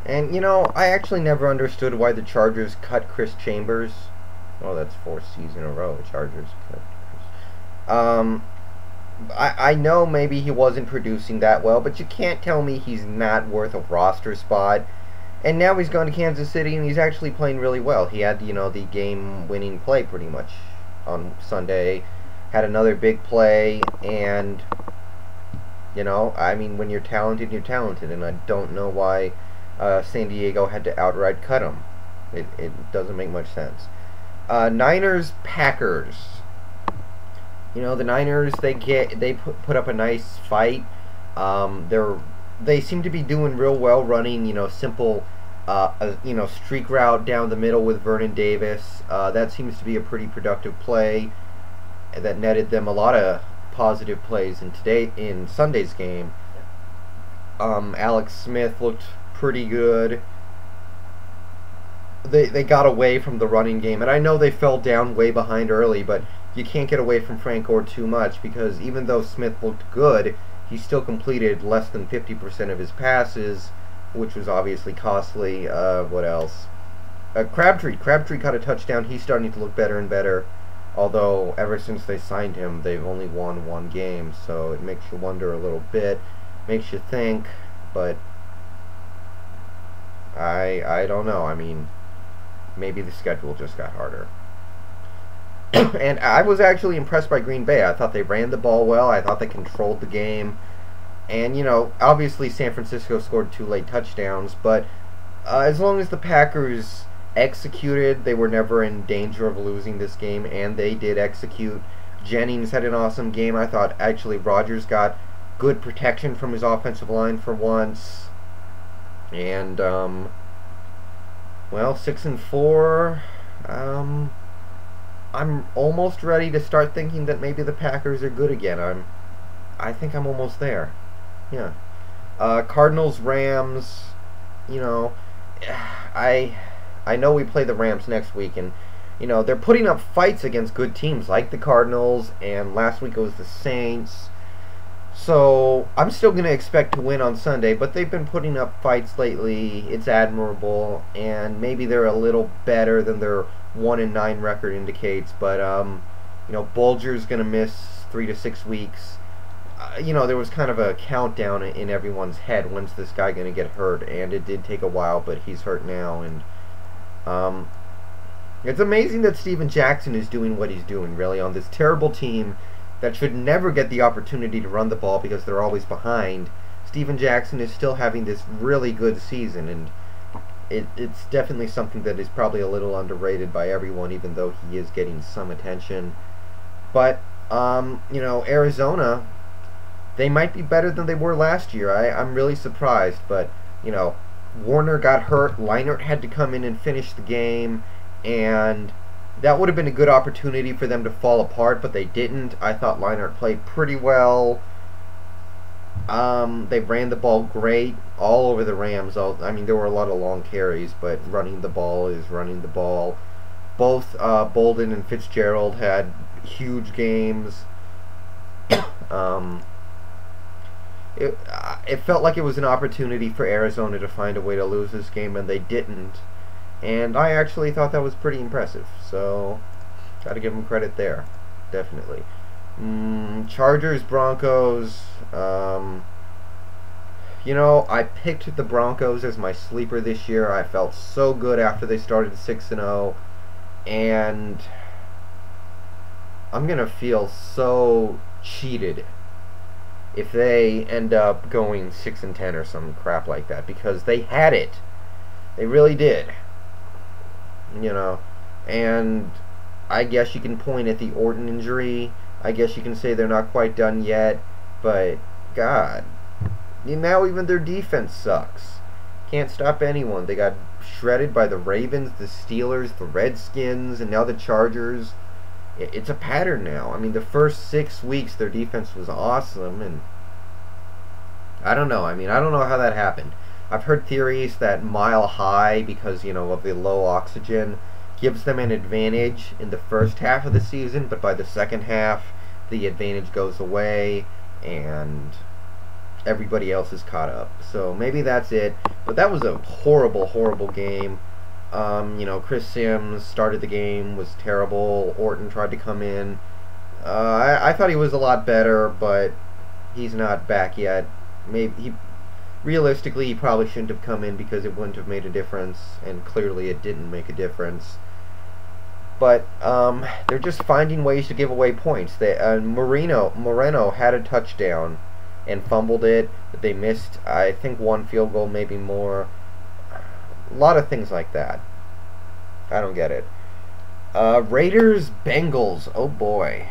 And, I actually never understood why the Chargers cut Chris Chambers. Oh, that's fourth season in a row. The Chargers cut Chris. I know maybe he wasn't producing that well, but you can't tell me he's not worth a roster spot. And now he's gone to Kansas City, and he's actually playing really well. He had, the game-winning play pretty much on Sunday. Had another big play, and, I mean, when you're talented, and I don't know why San Diego had to outright cut him. It doesn't make much sense. Niners, Packers. The Niners, they put up a nice fight. They seem to be doing real well running, simple, streak route down the middle with Vernon Davis. That seems to be a pretty productive play that netted them a lot of positive plays in Sunday's game. Alex Smith looked pretty good. They got away from the running game, and I know they fell down way behind early, but you can't get away from Frank Gore too much, because even though Smith looked good, he still completed less than 50% of his passes, which was obviously costly. What else? Crabtree caught a touchdown. He's starting to look better and better, although ever since they signed him, they've only won one game, so it makes you wonder a little bit, makes you think, but I don't know. I mean, maybe the schedule just got harder. And I was actually impressed by Green Bay. I thought they ran the ball well. I thought they controlled the game. And, obviously San Francisco scored 2 late touchdowns, but as long as the Packers executed, they were never in danger of losing this game, and they did execute. Jennings had an awesome game. I thought actually Rodgers got good protection from his offensive line for once. And, 6-4. I'm almost ready to start thinking that maybe the Packers are good again. I think I'm almost there. Yeah. Cardinals, Rams. I know we play the Rams next week, and they're putting up fights against good teams like the Cardinals, and last week it was the Saints. So I'm still going to expect to win on Sunday, but they've been putting up fights lately. It's admirable, and maybe they're a little better than their 1-9 record indicates. But Bulger's going to miss 3 to 6 weeks. There was kind of a countdown in everyone's head. When's this guy going to get hurt? And it did take a while, but he's hurt now. And it's amazing that Steven Jackson is doing what he's doing, really, on this terrible team that should never get the opportunity to run the ball because they're always behind. Steven Jackson is still having this really good season, and it's definitely something that is probably a little underrated by everyone, even though he is getting some attention. But, Arizona, they might be better than they were last year. I'm really surprised, but, Warner got hurt. Leinart had to come in and finish the game, and that would have been a good opportunity for them to fall apart, but they didn't. I thought Leinart played pretty well. They ran the ball great all over the Rams. I mean, there were a lot of long carries, but running the ball is running the ball. Both Bolden and Fitzgerald had huge games. It felt like it was an opportunity for Arizona to find a way to lose this game, and they didn't. And I actually thought that was pretty impressive. So, got to give them credit there. Definitely. Chargers, Broncos. I picked the Broncos as my sleeper this year. I felt so good after they started 6-0. And I'm going to feel so cheated if they end up going 6-10 or some crap like that, because they had it. They really did. And I guess you can point at the Orton injury. I guess you can say they're not quite done yet, but God, now even their defense sucks. Can't stop anyone. They got shredded by the Ravens, the Steelers, the Redskins, and now the Chargers. It's a pattern now. I mean, the first 6 weeks their defense was awesome, and I don't know. I don't know how that happened. I've heard theories that Mile High, because, of the low oxygen, gives them an advantage in the first half of the season, but by the second half, the advantage goes away, and everybody else is caught up. So maybe that's it. But that was a horrible, horrible game. Chris Sims started the game, was terrible. Orton tried to come in. I thought he was a lot better, but he's not back yet. Realistically, he probably shouldn't have come in because it wouldn't have made a difference, and clearly it didn't make a difference. But they're just finding ways to give away points. Moreno had a touchdown and fumbled it, but they missed, I think, one field goal, maybe more. A lot of things like that. I don't get it. Raiders, Bengals. Oh boy.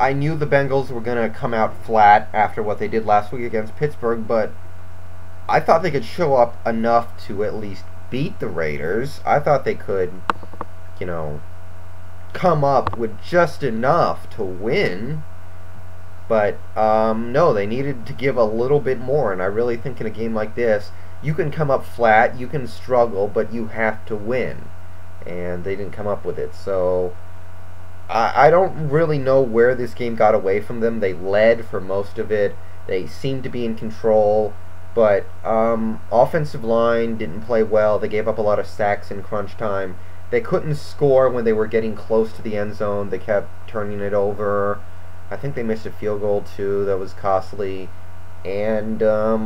I knew the Bengals were going to come out flat after what they did last week against Pittsburgh, but I thought they could show up enough to at least beat the Raiders. I thought they could, come up with just enough to win. But, no, they needed to give a little bit more, and I really think in a game like this, you can come up flat, you can struggle, but you have to win. And they didn't come up with it, so I don't really know where this game got away from them. They led for most of it. They seemed to be in control, but offensive line didn't play well. They gave up a lot of sacks in crunch time. They couldn't score when they were getting close to the end zone. They kept turning it over. I think they missed a field goal too that was costly. And I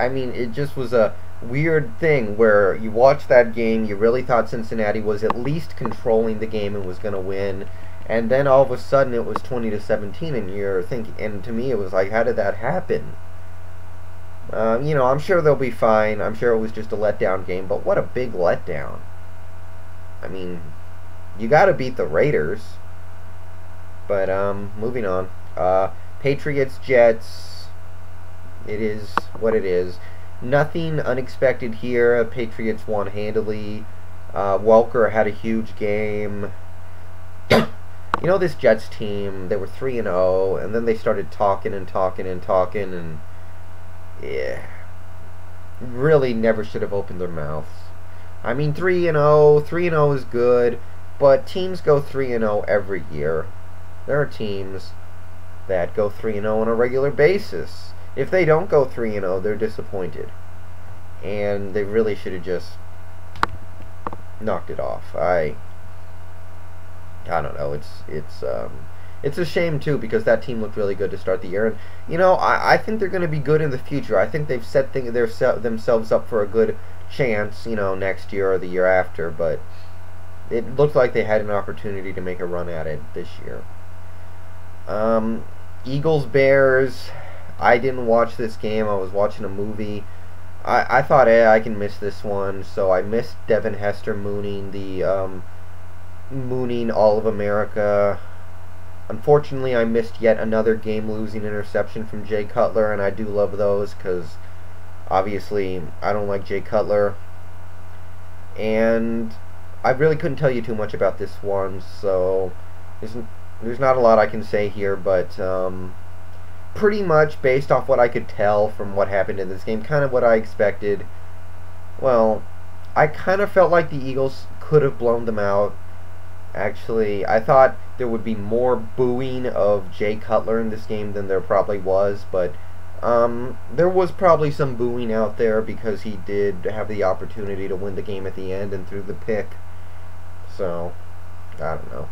mean, it just was a weird thing where you watched that game, you really thought Cincinnati was at least controlling the game and was going to win, and then all of a sudden it was 20-17, and you're thinking, and to me it was like, how did that happen? I'm sure they'll be fine. I'm sure it was just a letdown game, but what a big letdown. I mean, you got to beat the Raiders. But moving on. Patriots, Jets. It is what it is. Nothing unexpected here. Patriots won handily. Welker had a huge game. This Jets team, they were 3-0, and then they started talking, and yeah, really never should have opened their mouths. I mean, 3-0 is good, but teams go 3-0 every year. There are teams that go 3-0 on a regular basis. If they don't go 3-0, they're disappointed. And they really should have just knocked it off. I don't know. It's a shame too, because that team looked really good to start the year, and I think they're going to be good in the future. I think they've set themselves up for a good chance, next year or the year after. But it looked like they had an opportunity to make a run at it this year. Eagles, Bears. I didn't watch this game. I was watching a movie. I thought, I can miss this one, so I missed Devin Hester mooning all of America. Unfortunately, I missed yet another game-losing interception from Jay Cutler, and I do love those because obviously I don't like Jay Cutler. And I really couldn't tell you too much about this one, so there's not a lot I can say here, but pretty much based off what I could tell from what happened in this game, kind of what I expected. Well, I kind of felt like the Eagles could have blown them out. Actually, I thought there would be more booing of Jay Cutler in this game than there probably was, but there was probably some booing out there because he did have the opportunity to win the game at the end and threw the pick. So, I don't know.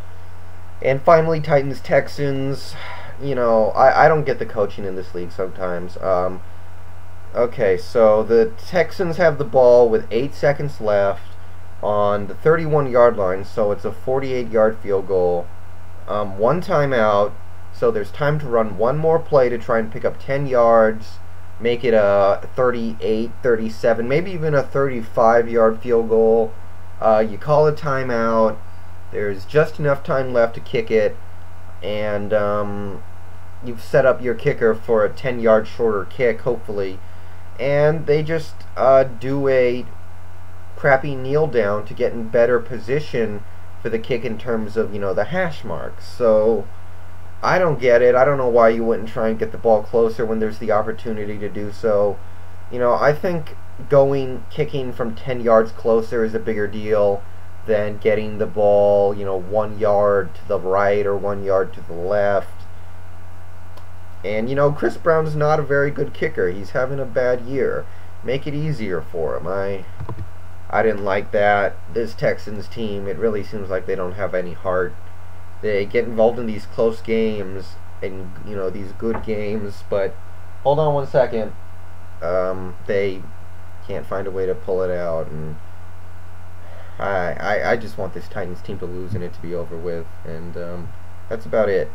And finally, Titans-Texans. I don't get the coaching in this league sometimes. Okay, so the Texans have the ball with 8 seconds left on the 31-yard line, so it's a 48-yard field goal. One timeout, so there's time to run one more play to try and pick up 10 yards, make it a 38, 37, maybe even a 35-yard field goal. You call a timeout. There's just enough time left to kick it, and you've set up your kicker for a 10-yard shorter kick, hopefully. And they just do a crappy kneel down to get in better position for the kick in terms of, the hash marks. So I don't get it. I don't know why you wouldn't try and get the ball closer when there's the opportunity to do so. I think kicking from 10 yards closer is a bigger deal. than getting the ball, 1 yard to the right or 1 yard to the left. And, Chris Brown's not a very good kicker. He's having a bad year. Make it easier for him. I didn't like that. This Texans team, it really seems like they don't have any heart. They get involved in these close games and, these good games, but hold on 1 second. They can't find a way to pull it out, and I just want this Titans team to lose and it to be over with, and that's about it.